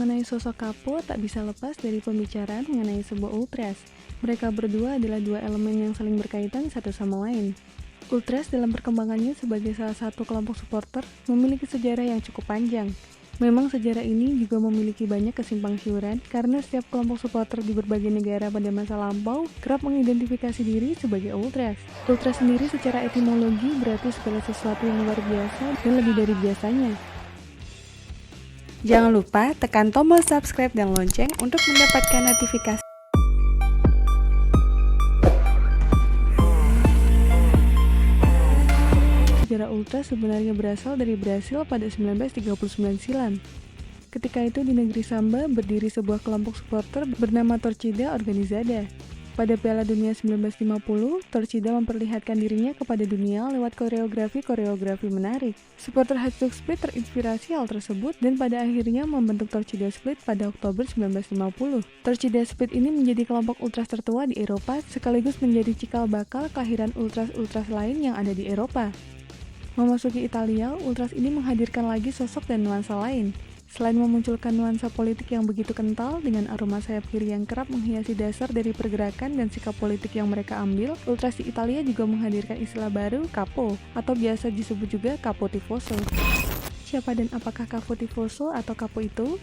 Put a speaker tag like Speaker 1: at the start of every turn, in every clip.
Speaker 1: mengenai sosok Capo tak bisa lepas dari pembicaraan mengenai sebuah ultras. Mereka berdua adalah dua elemen yang saling berkaitan satu sama lain. Ultras dalam perkembangannya sebagai salah satu kelompok supporter memiliki sejarah yang cukup panjang. Memang sejarah ini juga memiliki banyak kesimpang siuran karena setiap kelompok supporter di berbagai negara pada masa lampau kerap mengidentifikasi diri sebagai ultras. Ultras sendiri secara etimologi berarti segala sesuatu yang luar biasa dan lebih dari biasanya.
Speaker 2: Jangan lupa tekan tombol subscribe dan lonceng untuk mendapatkan notifikasi.
Speaker 1: Sejarah ultras sebenarnya berasal dari Brasil pada 1939 silam. Ketika itu di negeri Samba berdiri sebuah kelompok supporter bernama Torcida Organizada. Pada Piala Dunia 1950, Torcida memperlihatkan dirinya kepada dunia lewat koreografi menarik. Supporter Hajduk Split terinspirasi hal tersebut dan pada akhirnya membentuk Torcida Split pada Oktober 1950. Torcida Split ini menjadi kelompok ultras tertua di Eropa sekaligus menjadi cikal bakal kelahiran ultras-ultras lain yang ada di Eropa. Memasuki Italia, ultras ini menghadirkan lagi sosok dan nuansa lain. Selain memunculkan nuansa politik yang begitu kental dengan aroma sayap kiri yang kerap menghiasi dasar dari pergerakan dan sikap politik yang mereka ambil, ultras di Italia juga menghadirkan istilah baru, Capo, atau biasa disebut juga Capo Tifoso. Siapa dan apakah Capo Tifoso atau Capo itu?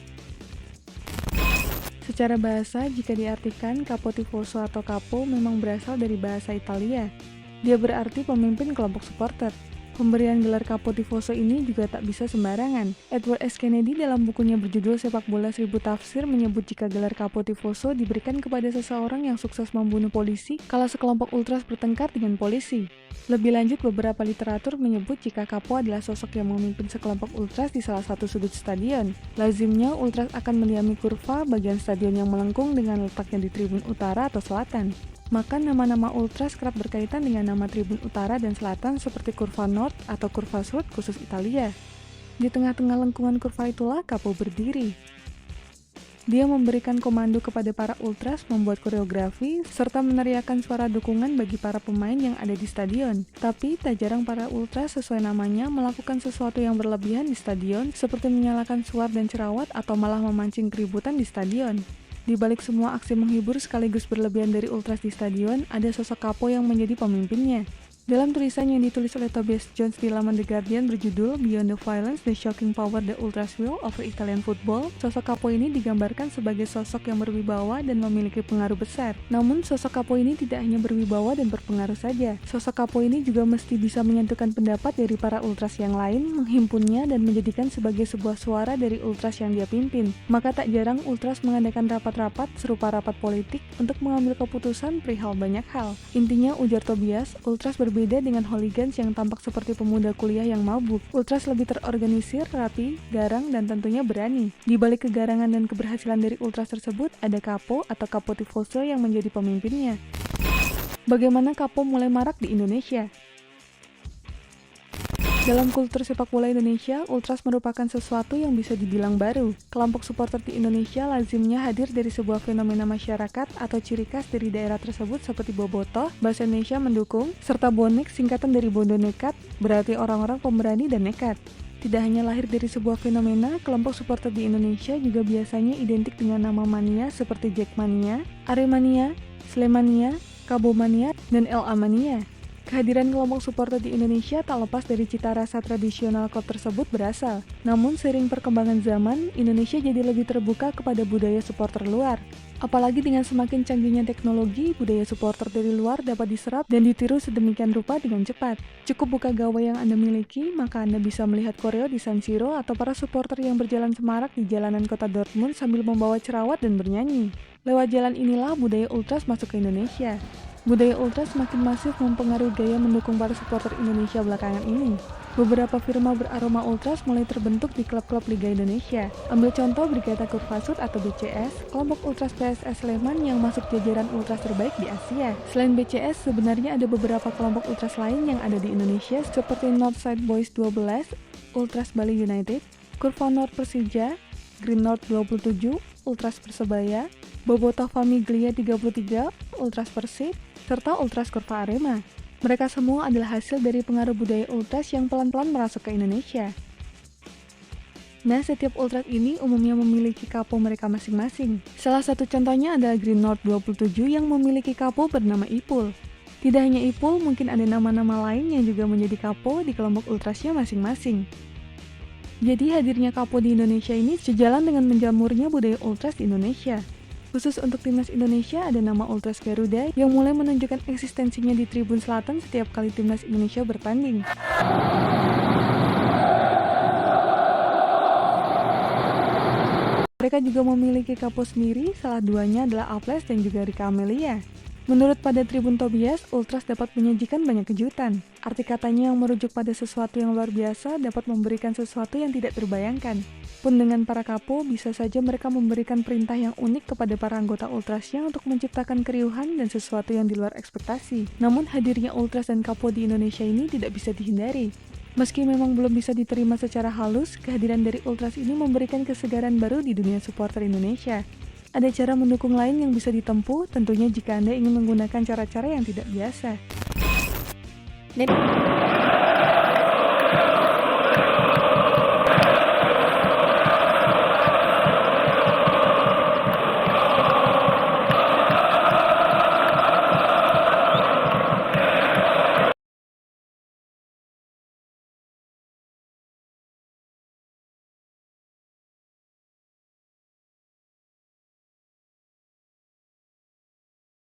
Speaker 1: Secara bahasa, jika diartikan Capo Tifoso atau Capo memang berasal dari bahasa Italia. Dia berarti pemimpin kelompok supporter. Pemberian gelar Capo Tifoso ini juga tak bisa sembarangan. Edward S. Kennedy dalam bukunya berjudul Sepak Bola 1000 Tafsir menyebut jika gelar Capo Tifoso diberikan kepada seseorang yang sukses membunuh polisi kala sekelompok ultras bertengkar dengan polisi. Lebih lanjut, beberapa literatur menyebut jika Capo adalah sosok yang memimpin sekelompok ultras di salah satu sudut stadion. Lazimnya, ultras akan mendiami kurva bagian stadion yang melengkung dengan letaknya di tribun utara atau selatan. Maka nama-nama ultras kerap berkaitan dengan nama tribun utara dan selatan seperti kurva North atau kurva South khusus Italia. Di tengah-tengah lengkungan kurva itulah Capo berdiri. Dia memberikan komando kepada para ultras membuat koreografi serta meneriakkan suara dukungan bagi para pemain yang ada di stadion. Tapi tak jarang para ultras sesuai namanya melakukan sesuatu yang berlebihan di stadion seperti menyalakan suar dan cerawat atau malah memancing keributan di stadion. Di balik semua aksi menghibur sekaligus berlebihan dari ultras di stadion, ada sosok Capo yang menjadi pemimpinnya. Dalam tulisan yang ditulis oleh Tobias Jones di laman The Guardian berjudul Beyond the Violence, The Shocking Power the Ultras Wield Over Italian Football, sosok Capo ini digambarkan sebagai sosok yang berwibawa dan memiliki pengaruh besar. Namun, sosok Capo ini tidak hanya berwibawa dan berpengaruh saja. Sosok Capo ini juga mesti bisa menyatukan pendapat dari para ultras yang lain, menghimpunnya dan menjadikan sebagai sebuah suara dari ultras yang dia pimpin. Maka tak jarang ultras mengadakan rapat-rapat serupa rapat politik untuk mengambil keputusan perihal banyak hal. Intinya, ujar Tobias, ultras berbeda dengan hooligans yang tampak seperti pemuda kuliah yang mabuk. Ultras lebih terorganisir, rapi, garang, dan tentunya berani. Di balik kegarangan dan keberhasilan dari ultras tersebut, ada Capo atau Capo Tifoso yang menjadi pemimpinnya. Bagaimana Capo mulai marak di Indonesia? Dalam kultur sepak bola Indonesia, ultras merupakan sesuatu yang bisa dibilang baru. Kelompok supporter di Indonesia lazimnya hadir dari sebuah fenomena masyarakat atau ciri khas dari daerah tersebut seperti bobotoh, bahasa Indonesia mendukung, serta bonek singkatan dari bondo nekat, berarti orang-orang pemberani dan nekat. Tidak hanya lahir dari sebuah fenomena, kelompok supporter di Indonesia juga biasanya identik dengan nama mania seperti Jackmania, Aremania, Slemania, Kabomania, dan LA Mania. Kehadiran kelompok supporter di Indonesia tak lepas dari cita rasa tradisional klub tersebut berasal. Namun seiring perkembangan zaman, Indonesia jadi lebih terbuka kepada budaya supporter luar. Apalagi dengan semakin canggihnya teknologi, budaya supporter dari luar dapat diserap dan ditiru sedemikian rupa dengan cepat. Cukup buka gawai yang Anda miliki, maka Anda bisa melihat koreo di San Siro atau para supporter yang berjalan semarak di jalanan kota Dortmund sambil membawa cerawat dan bernyanyi. Lewat jalan inilah budaya ultras masuk ke Indonesia. Budaya ultras semakin masif mempengaruhi gaya mendukung para supporter Indonesia belakangan ini. Beberapa firma beraroma ultras mulai terbentuk di klub-klub Liga Indonesia. Ambil contoh Brigata Kurvasud atau BCS, kelompok ultras PSS Sleman yang masuk jajaran ultras terbaik di Asia. Selain BCS, sebenarnya ada beberapa kelompok ultras lain yang ada di Indonesia seperti Northside Boys 12, Ultras Bali United, Kurva Nord Persija, Green North 27, Ultras Persebaya, Bobotoh Famiglia 33, Ultras Persib, serta Ultras Kurva Arema. Mereka semua adalah hasil dari pengaruh budaya ultras yang pelan-pelan merasuk ke Indonesia. Nah, setiap Ultras ini umumnya memiliki kapo mereka masing-masing. Salah satu contohnya adalah Green North 27 yang memiliki kapo bernama Ipul. Tidak hanya Ipul, mungkin ada nama-nama lain yang juga menjadi kapo di kelompok Ultrasnya masing-masing. Jadi hadirnya kapo di Indonesia ini sejalan dengan menjamurnya budaya Ultras di Indonesia. Khusus untuk timnas Indonesia ada nama Ultras Garuda yang mulai menunjukkan eksistensinya di Tribun Selatan setiap kali timnas Indonesia bertanding. Mereka juga memiliki kapo sendiri, salah duanya adalah Aples dan juga Rika Amelia. Menurut pada Tribun Tobias, Ultras dapat menyajikan banyak kejutan. Arti katanya yang merujuk pada sesuatu yang luar biasa dapat memberikan sesuatu yang tidak terbayangkan. Pun dengan para kapo, bisa saja mereka memberikan perintah yang unik kepada para anggota Ultrasnya untuk menciptakan keriuhan dan sesuatu yang di luar ekspektasi. Namun hadirnya Ultras dan kapo di Indonesia ini tidak bisa dihindari. Meski memang belum bisa diterima secara halus, kehadiran dari Ultras ini memberikan kesegaran baru di dunia supporter Indonesia. Ada cara mendukung lain yang bisa ditempuh, tentunya jika Anda ingin menggunakan cara-cara yang tidak biasa.